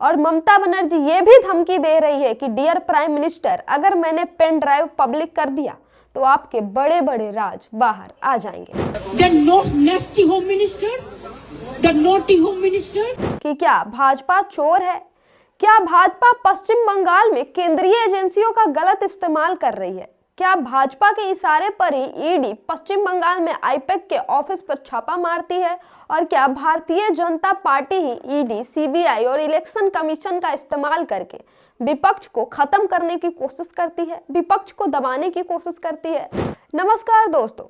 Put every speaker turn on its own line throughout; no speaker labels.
और ममता बनर्जी ये भी धमकी दे रही है कि डियर प्राइम मिनिस्टर, अगर मैंने पेन ड्राइव पब्लिक कर दिया तो आपके बड़े बड़े राज बाहर आ जाएंगे। कि क्या भाजपा चोर है? क्या भाजपा पश्चिम बंगाल में केंद्रीय एजेंसियों का गलत इस्तेमाल कर रही है? क्या भाजपा के इशारे पर ही ईडी पश्चिम बंगाल में आईपैक के ऑफिस पर छापा मारती है? और क्या भारतीय जनता पार्टी ही ईडी, सीबीआई और इलेक्शन कमीशन का इस्तेमाल करके विपक्ष को खत्म करने की कोशिश करती है, विपक्ष को दबाने की कोशिश करती है? नमस्कार दोस्तों,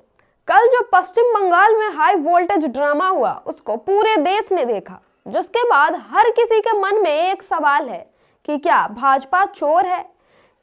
कल जो पश्चिम बंगाल में हाई वोल्टेज ड्रामा हुआ उसको पूरे देश ने देखा, जिसके बाद हर किसी के मन में एक सवाल है कि क्या भाजपा चोर है?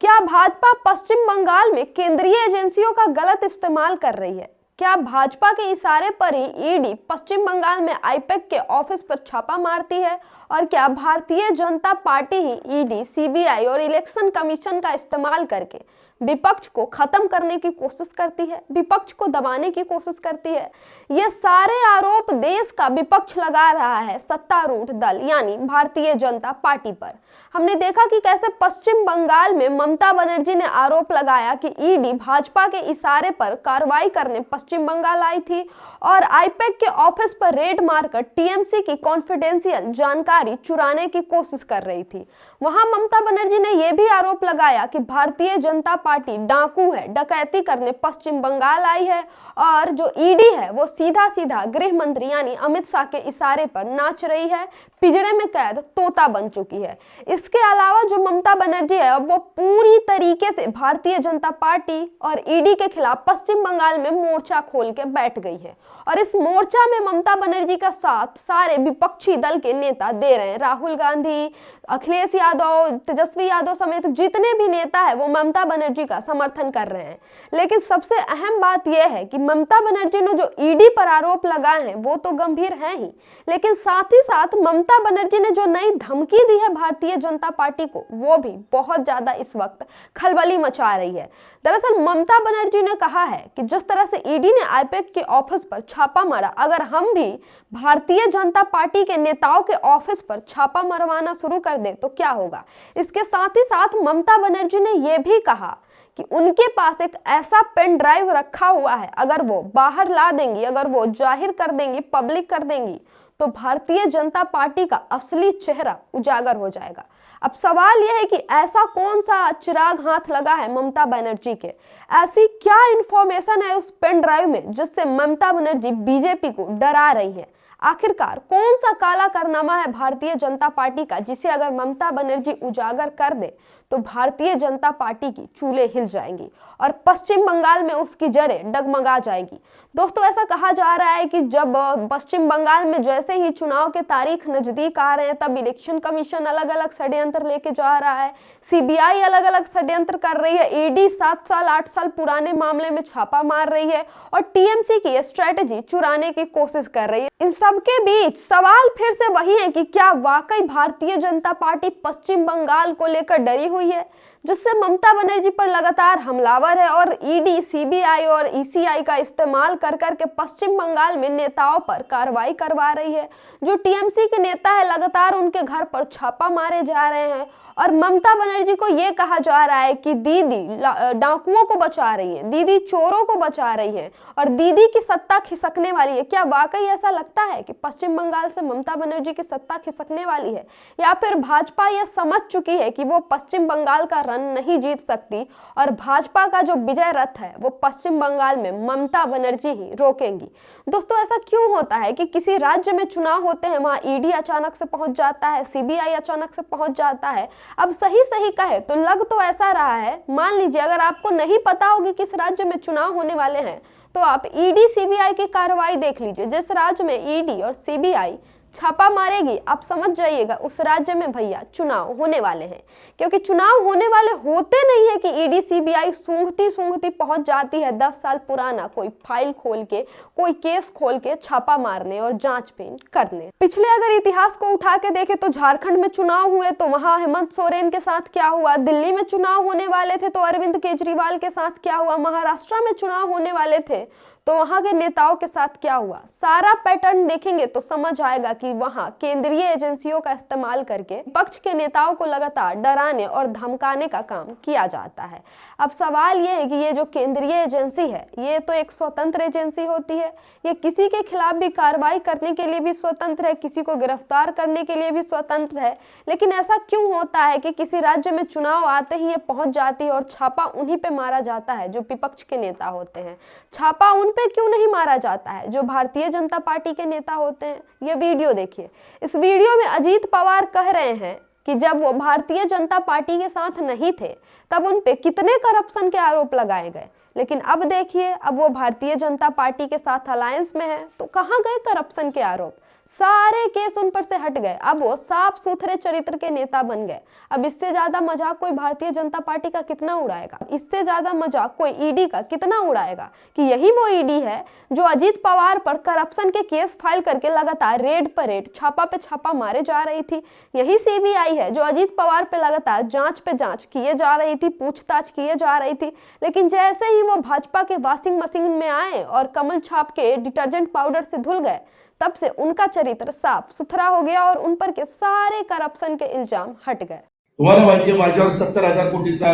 क्या भाजपा पश्चिम बंगाल में केंद्रीय एजेंसियों का गलत इस्तेमाल कर रही है? क्या भाजपा के इशारे पर ही ईडी पश्चिम बंगाल में आईपैक के ऑफिस पर छापा मारती है? और क्या भारतीय जनता पार्टी ही ईडी, सीबीआई और इलेक्शन कमीशन का इस्तेमाल करके विपक्ष को खत्म करने की कोशिश करती है, विपक्ष को दबाने की कोशिश करती है? ये सारे आरोप देश का विपक्ष लगा रहा है सत्तारूढ़ दल यानी भारतीय जनता पार्टी पर। हमने देखा कि कैसे पश्चिम बंगाल में ममता बनर्जी ने आरोप लगाया कि ईडी भाजपा के इशारे पर कार्रवाई करने पश्चिम बंगाल आई थी और आईपैक के ऑफिस पर रेड मारकर टीएमसी की कॉन्फिडेंशियल जानकारी चुराने की कोशिश कर रही थी। वहां ममता बनर्जी ने यह भी आरोप लगाया कि भारतीय जनता पार्टी डाकू है, डकैती करने पश्चिम बंगाल आई है और जो ईडी है वो सीधा सीधा गृह मंत्री यानी अमित शाह के इशारे पर नाच रही है, पिंजरे में कैद तोता बन चुकी है। इसके अलावा जो ममता बनर्जी है वो पूरी तरीके से भारतीय जनता पार्टी और ईडी के खिलाफ पश्चिम बंगाल में मोर्चा खोल के बैठ गई है और इस मोर्चा में ममता बनर्जी का साथ सारे विपक्षी दल के नेता दे रहे हैं। राहुल गांधी, अखिलेश यादव, तेजस्वी यादव समेत जितने भी नेता है वो ममता बनर्जी का समर्थन कर रहे हैं। लेकिन सबसे अहम बात यह है कि ममता बनर्जी ने जो ईडी पर आरोप लगाए हैं वो तो गंभीर है ही, लेकिन साथ ही साथ ममता बनर्जी ने जो नई धमकी दी है भारतीय जनता पार्टी को वो भी बहुत ज्यादा इस वक्त खलबली मचा रही है। दरअसल ममता बनर्जी ने कहा है कि जिस तरह से ईडी ने आईपैक के ऑफिस पर छापा मारा, अगर हम भी भारतीय जनता पार्टी के नेताओं के ऑफिस पर छापा मरवाना शुरू कर दे तो क्या होगा। इसके साथ ही साथ ममता बनर्जी ने यह भी कहा कि उनके पास एक ऐसा पेन ड्राइव रखा हुआ है, अगर वो बाहर ला देंगी, अगर वो जाहिर कर देंगी, पब्लिक कर देंगी तो भारतीय जनता पार्टी का असली चेहरा उजागर हो जाएगा। अब सवाल यह है कि ऐसा कौन सा चिराग हाथ लगा है ममता बनर्जी के, ऐसी क्या इंफॉर्मेशन है उस पेन ड्राइव में जिससे ममता बनर्जी बीजेपी को डरा रही है? आखिरकार कौन सा काला कारनामा है भारतीय जनता पार्टी का जिसे अगर ममता बनर्जी उजागर कर दे तो भारतीय जनता पार्टी की चूल्हे हिल जाएंगी और पश्चिम बंगाल में उसकी जड़ें डगमगा जाएगी। दोस्तों, ऐसा कहा जा रहा है कि जब पश्चिम बंगाल में जैसे ही चुनाव के तारीख नजदीक आ रहे हैं तब इलेक्शन कमीशन अलग अलग षड्यंत्र लेके जा रहा है, सीबीआई अलग अलग षड्यंत्र कर रही है, ईडी 7 साल 8 साल पुराने मामले में छापा मार रही है और टीएमसी की स्ट्रेटेजी चुराने की कोशिश कर रही है। इन सबके बीच सवाल फिर से वही है कि क्या वाकई भारतीय जनता पार्टी पश्चिम बंगाल को लेकर डरी हुई है, जिससे ममता बनर्जी पर लगातार हमलावर है और ईडी, सीबीआई और ईसीआई का इस्तेमाल कर करके पश्चिम बंगाल में नेताओं पर कार्रवाई करवा रही है। जो टीएमसी के नेता है लगातार उनके घर पर छापा मारे जा रहे हैं और ममता बनर्जी को यह कहा जा रहा है कि दीदी डाकुओं को बचा रही है, दीदी चोरों को बचा रही है और दीदी की सत्ता खिसकने वाली है। क्या वाकई ऐसा लगता है कि पश्चिम बंगाल से ममता बनर्जी की सत्ता खिसकने वाली है, या फिर भाजपा यह समझ चुकी है कि वो पश्चिम बंगाल का रन नहीं जीत सकती और भाजपा का जो विजय रथ है वो पश्चिम बंगाल में ममता बनर्जी ही रोकेंगी? दोस्तों, ऐसा क्यों होता है कि किसी राज्य में चुनाव होते हैं वहां ईडी अचानक से पहुंच जाता है, सीबीआई अचानक से पहुंच जाता है? अब सही सही कहे तो लग तो ऐसा रहा है, मान लीजिए अगर आपको नहीं पता होगी किस राज्य में चुनाव होने वाले हैं तो आप ईडी सीबीआई की कार्रवाई देख लीजिए। जिस राज्य में ईडी और सीबीआई छापा मारेगी आप समझ जाइएगा उस राज्य में भैया चुनाव होने वाले हैं, क्योंकि चुनाव होने वाले होते नहीं है कि ईडी सीबीआई सूंघती सूंघती पहुंच जाती है 10 साल पुराना कोई फाइल खोल के, कोई केस खोल के छापा मारने और जांचबीन करने। पिछले अगर इतिहास को उठा के देखें तो झारखंड में चुनाव हुए तो वहां हेमंत सोरेन के साथ क्या हुआ, दिल्ली में चुनाव होने वाले थे तो अरविंद केजरीवाल के साथ क्या हुआ, महाराष्ट्र में चुनाव होने वाले थे तो वहां के नेताओं के साथ क्या हुआ, सारा पैटर्न देखेंगे तो समझ आएगा कि वहां केंद्रीय एजेंसियों का इस्तेमाल करके पक्ष के नेताओं को लगातार डराने और धमकाने का काम किया जाता है। अब सवाल ये है कि ये जो केंद्रीय एजेंसी है ये तो एक स्वतंत्र एजेंसी होती है, ये किसी के खिलाफ भी कार्रवाई करने के लिए भी स्वतंत्र है, किसी को गिरफ्तार करने के लिए भी स्वतंत्र है, लेकिन ऐसा क्यों होता है कि किसी राज्य में चुनाव आते ही ये पहुंच जाती है और छापा उन्हीं पे मारा जाता है जो विपक्ष के नेता होते हैं। छापा उन पे क्यों नहीं मारा जाता है जो भारतीय जनता पार्टी के नेता होते हैं। ये वीडियो देखिए, इस वीडियो में अजीत पवार कह रहे हैं कि जब वो भारतीय जनता पार्टी के साथ नहीं थे तब उन पे कितने करप्शन के आरोप लगाए गए, लेकिन अब देखिए अब वो भारतीय जनता पार्टी के साथ अलायंस में है तो कहाँ गए करप्शन के आरोप, सारे केस उन पर से हट गए, अब वो साफ सुथरे चरित्र के नेता बन गए। अब इससे ज्यादा मजाक कोई भारतीय जनता पार्टी का कितना उड़ाएगा, इससे ज्यादा मजाक कोई ईडी का कितना उड़ाएगा कि यही वो ईडी है जो अजीत पवार पर करप्शन के केस फाइल करके लगातार रेड पर रेड, छापा पे छापा मारे जा रही थी। यही सीबीआई है जो अजीत पवार पे लगातार जांच पे जांच किए जा रही थी, पूछताछ किए जा रही थी, लेकिन जैसे ही वो भाजपा के वॉशिंग मशीन में आए और कमल छाप के डिटर्जेंट पाउडर से धुल गए तब से उनका चरित्र साफ सुथरा हो गया और उन पर के सारे करप्शन के इल्जाम हट गए।
तुम्हाला माहिती आहे माझ्यावर 70,000 कोटीचा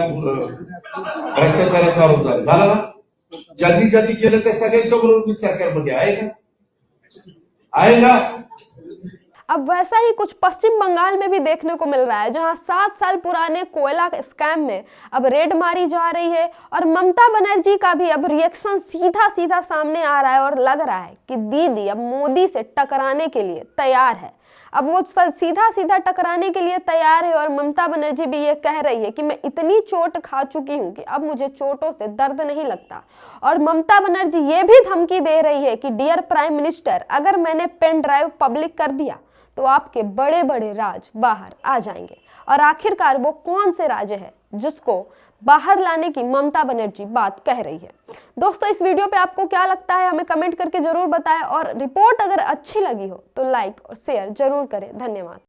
भ्रष्टाचाराचा आरोप झाला ना, ज्यांनी ज्यांनी केलं त्या सगळ्यांच्या बरोबर मी सरकारमध्ये आहे ना।
अब वैसा ही कुछ पश्चिम बंगाल में भी देखने को मिल रहा है जहां 7 साल पुराने कोयला स्कैम में अब रेड मारी जा रही है और ममता बनर्जी का भी अब रिएक्शन सीधा सीधा सामने आ रहा है और लग रहा है कि दीदी अब मोदी से टकराने के लिए तैयार है। अब वो सीधा सीधा टकराने के लिए तैयार है और ममता बनर्जी भी ये कह रही है कि मैं इतनी चोट खा चुकी हूं कि अब मुझे चोटों से दर्द नहीं लगता। और ममता बनर्जी ये भी धमकी दे रही है कि डियर प्राइम मिनिस्टर, अगर मैंने पेन ड्राइव पब्लिक कर दिया तो आपके बड़े बड़े राज बाहर आ जाएंगे। और आखिरकार वो कौन से राज्य है जिसको बाहर लाने की ममता बनर्जी बात कह रही है। दोस्तों, इस वीडियो पे आपको क्या लगता है हमें कमेंट करके जरूर बताएं और रिपोर्ट अगर अच्छी लगी हो तो लाइक और शेयर जरूर करें। धन्यवाद।